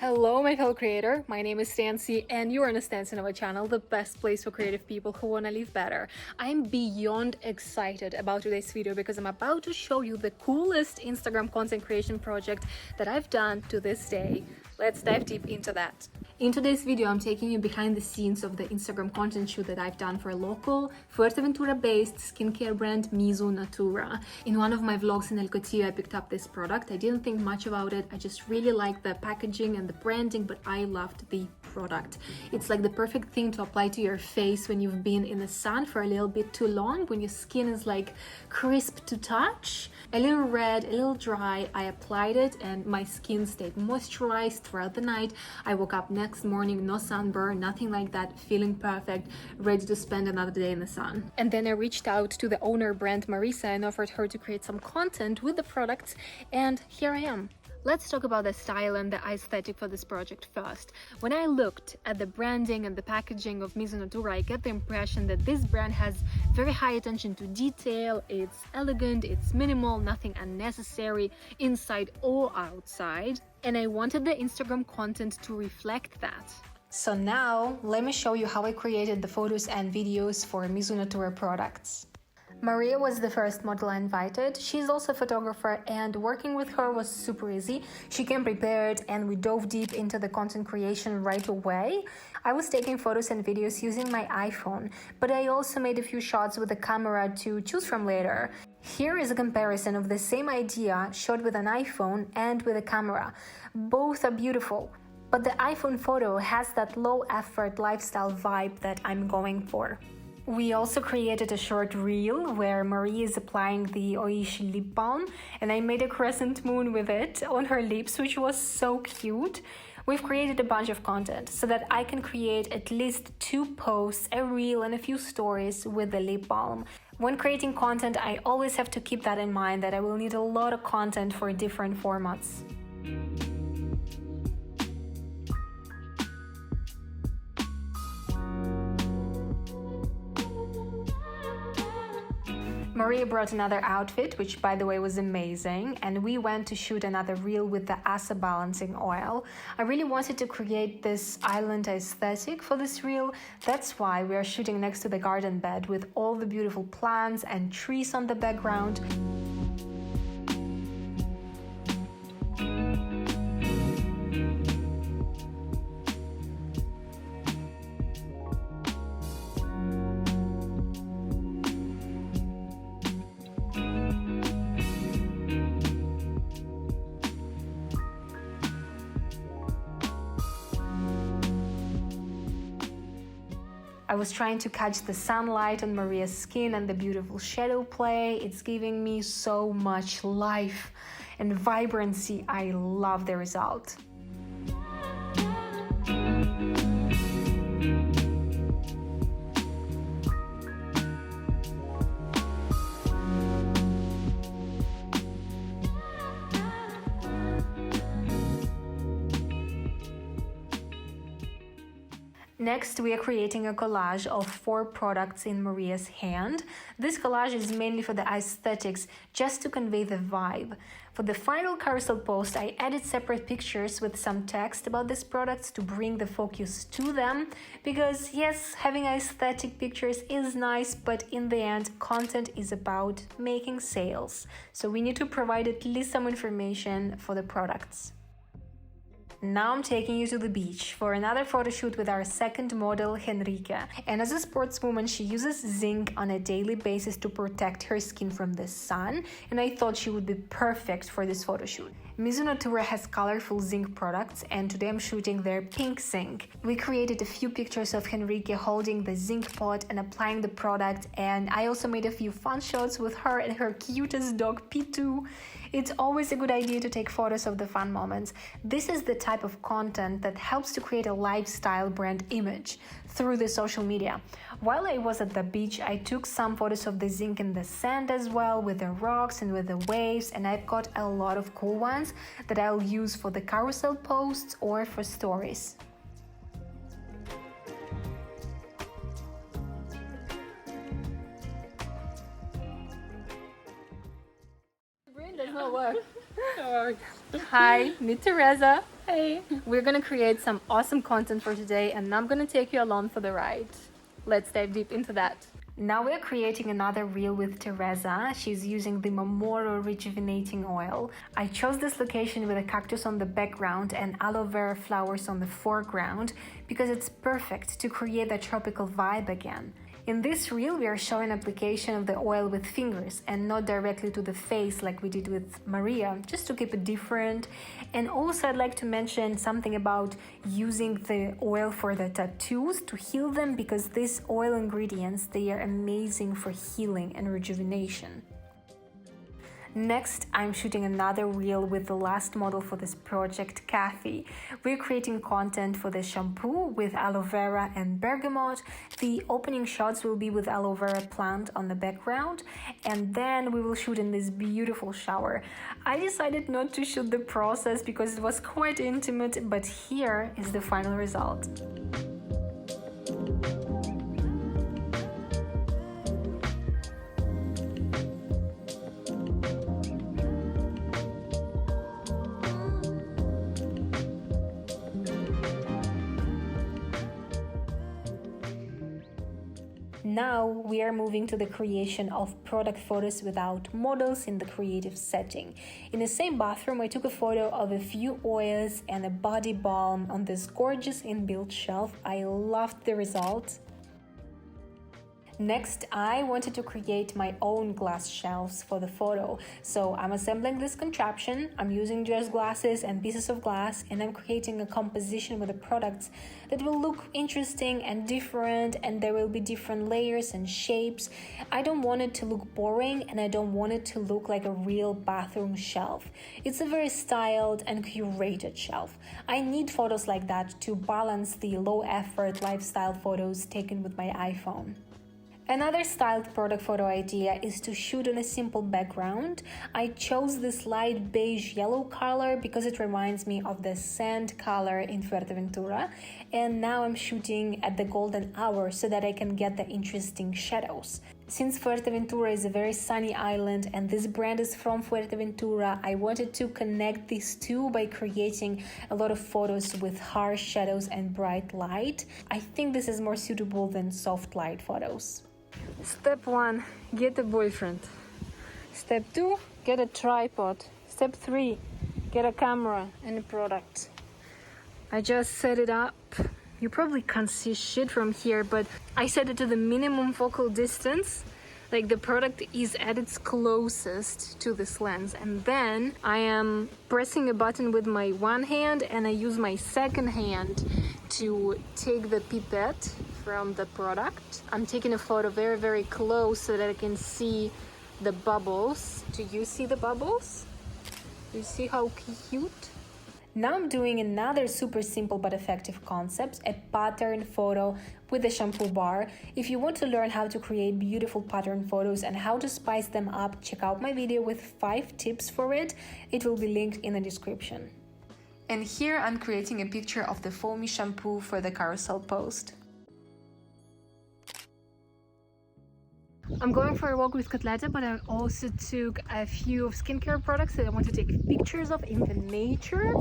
Hello my fellow creator, my name is Stancy and you are on a Stancy Nova channel, the best place for creative people who want to live better. I'm beyond excited about today's video because I'm about to show you the coolest Instagram content creation project that I've done to this day. Let's dive deep into that. In today's video, I'm taking you behind the scenes of the Instagram content shoot that I've done for a local Fuerteventura-based skincare brand Mizu Natura. In one of my vlogs in El Cotillo, I picked up this product. I didn't think much about it. I just really liked the packaging and the branding, but I loved the product. It's like the perfect thing to apply to your face when you've been in the sun for a little bit too long, when your skin is like crisp to touch, a little red, a little dry. I applied it and my skin stayed moisturized throughout the night. I woke up next morning, no sunburn, nothing like that, feeling perfect, ready to spend another day in the sun. And then I reached out to the owner brand Marisa and offered her to create some content with the products, and here I am. Let's talk about the style and the aesthetic for this project first. When I looked at the branding and the packaging of Mizu Natura, I get the impression that this brand has very high attention to detail. It's elegant, it's minimal, nothing unnecessary inside or outside. And I wanted the Instagram content to reflect that. So now, let me show you how I created the photos and videos for Mizu Natura products. Maria was the first model I invited. She's also a photographer and working with her was super easy. She came prepared and we dove deep into the content creation right away. I was taking photos and videos using my iPhone, but I also made a few shots with a camera to choose from later. Here is a comparison of the same idea shot with an iPhone and with a camera. Both are beautiful, but the iPhone photo has that low effort lifestyle vibe that I'm going for. We also created a short reel where Marie is applying the Oishi lip balm and I made a crescent moon with it on her lips, which was so cute. We've created a bunch of content so that I can create at least 2 posts, a reel and a few stories with the lip balm. When creating content, I always have to keep that in mind, that I will need a lot of content for different formats. Maria brought another outfit, which by the way was amazing, and we went to shoot another reel with the Asa balancing oil. I really wanted to create this island aesthetic for this reel. That's why we are shooting next to the garden bed with all the beautiful plants and trees on the background. I was trying to catch the sunlight on Maria's skin and the beautiful shadow play. It's giving me so much life and vibrancy. I love the result. Next, we are creating a collage of 4 products in Maria's hand. This collage is mainly for the aesthetics, just to convey the vibe. For the final carousel post, I added separate pictures with some text about these products to bring the focus to them. Because yes, having aesthetic pictures is nice, but in the end, content is about making sales. So we need to provide at least some information for the products. Now I'm taking you to the beach for another photo shoot with our second model, Henrike. And as a sportswoman, she uses zinc on a daily basis to protect her skin from the sun, and I thought she would be perfect for this photo shoot. Mizu Natura has colorful zinc products, and today I'm shooting their pink zinc. We created a few pictures of Henrike holding the zinc pot and applying the product, and I also made a few fun shots with her and her cutest dog Pitu. It's always a good idea to take photos of the fun moments. This is the type of content that helps to create a lifestyle brand image through the social media. While I was at the beach, I took some photos of the zinc in the sand as well, with the rocks and with the waves, and I've got a lot of cool ones that I'll use for the carousel posts or for stories. Brain does not work. Hi, meet Tereza. Hey, we're gonna create some awesome content for today, and I'm gonna take you along for the ride. Let's dive deep into that. Now we're creating another reel with Tereza. She's using the Momoro Rejuvenating Oil. I chose this location with a cactus on the background and aloe vera flowers on the foreground because it's perfect to create that tropical vibe again. In this reel, we are showing application of the oil with fingers and not directly to the face like we did with Maria, just to keep it different. And also I'd like to mention something about using the oil for the tattoos to heal them, because these oil ingredients, they are amazing for healing and rejuvenation. Next, I'm shooting another reel with the last model for this project, Kathi. We're creating content for the shampoo with aloe vera and bergamot. The opening shots will be with aloe vera plant on the background, and then we will shoot in this beautiful shower. I decided not to shoot the process because it was quite intimate, but here is the final result. Now we are moving to the creation of product photos without models in the creative setting. In the same bathroom, I took a photo of a few oils and a body balm on this gorgeous inbuilt shelf. I loved the result. Next, I wanted to create my own glass shelves for the photo. So I'm assembling this contraption, I'm using just glasses and pieces of glass, and I'm creating a composition with the products that will look interesting and different, and there will be different layers and shapes. I don't want it to look boring, and I don't want it to look like a real bathroom shelf. It's a very styled and curated shelf. I need photos like that to balance the low-effort lifestyle photos taken with my iPhone. Another styled product photo idea is to shoot on a simple background. I chose this light beige yellow color because it reminds me of the sand color in Fuerteventura, and now I'm shooting at the golden hour so that I can get the interesting shadows. Since Fuerteventura is a very sunny island and this brand is from Fuerteventura, I wanted to connect these two by creating a lot of photos with harsh shadows and bright light. I think this is more suitable than soft light photos. Step 1, get a boyfriend. Step 2, get a tripod. Step 3, get a camera and a product. I just set it up. You probably can't see shit from here, but I set it to the minimum focal distance. Like the product is at its closest to this lens, and then I am pressing a button with my one hand and I use my second hand to take the pipette from the product. I'm taking a photo very, very close so that I can see the bubbles. Do you see the bubbles? Do you see how cute? Now I'm doing another super simple but effective concept, a pattern photo with a shampoo bar. If you want to learn how to create beautiful pattern photos and how to spice them up, check out my video with 5 tips for it. It will be linked in the description. And here I'm creating a picture of the foamy shampoo for the carousel post. I'm going for a walk with Kathi, but I also took a few of skincare products that I want to take pictures of in the nature,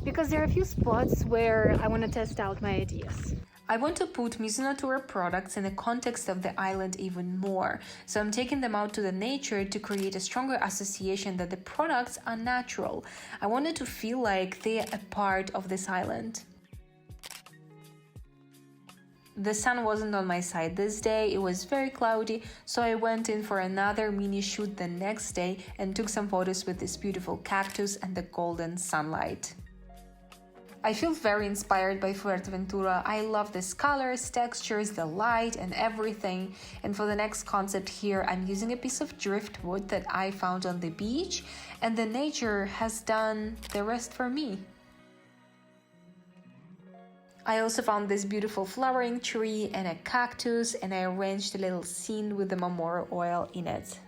because there are a few spots where I want to test out my ideas. I want to put Mizu Natura products in the context of the island even more, so I'm taking them out to the nature to create a stronger association that the products are natural. I wanted to feel like they are a part of this island. The sun wasn't on my side this day, it was very cloudy, so I went in for another mini shoot the next day and took some photos with this beautiful cactus and the golden sunlight. I feel very inspired by Fuerteventura. I love these colors, textures, the light and everything. And for the next concept here, I'm using a piece of driftwood that I found on the beach, and the nature has done the rest for me. I also found this beautiful flowering tree and a cactus, and I arranged a little scene with the Momoro oil in it.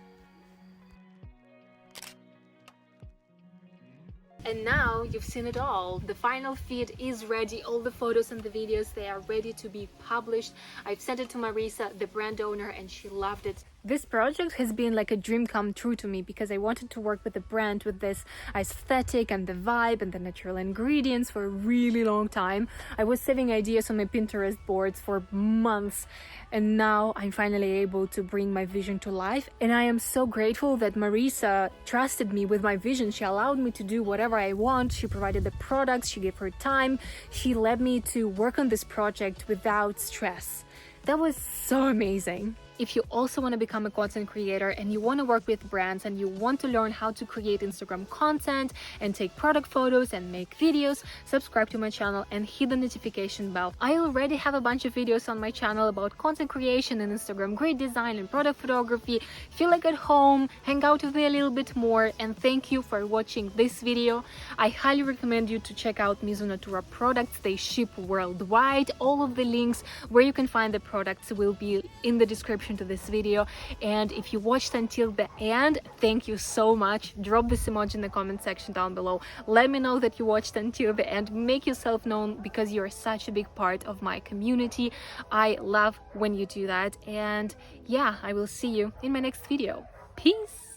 And now you've seen it all. The final feed is ready. All the photos and the videos, they are ready to be published. I've sent it to Marisa, the brand owner, and she loved it. This project has been like a dream come true to me because I wanted to work with a brand with this aesthetic and the vibe and the natural ingredients for a really long time. I was saving ideas on my Pinterest boards for months, and now I'm finally able to bring my vision to life. And I am so grateful that Marisa trusted me with my vision. She allowed me to do whatever I want. She provided the products, she gave her time, she led me to work on this project without stress. That was so amazing. If you also want to become a content creator and you want to work with brands and you want to learn how to create Instagram content and take product photos and make videos, subscribe to my channel and hit the notification bell. I already have a bunch of videos on my channel about content creation and Instagram, great design and product photography. Feel like at home, hang out with me a little bit more, and thank you for watching this video. I highly recommend you to check out Mizu Natura products. They ship worldwide. All of the links where you can find the products will be in the description to this video. And if you watched until the end, thank you so much. Drop this emoji in the comment section down below. Let me know that you watched until the end. Make yourself known because you're such a big part of my community. I love when you do that. And yeah, I will see you in my next video. Peace.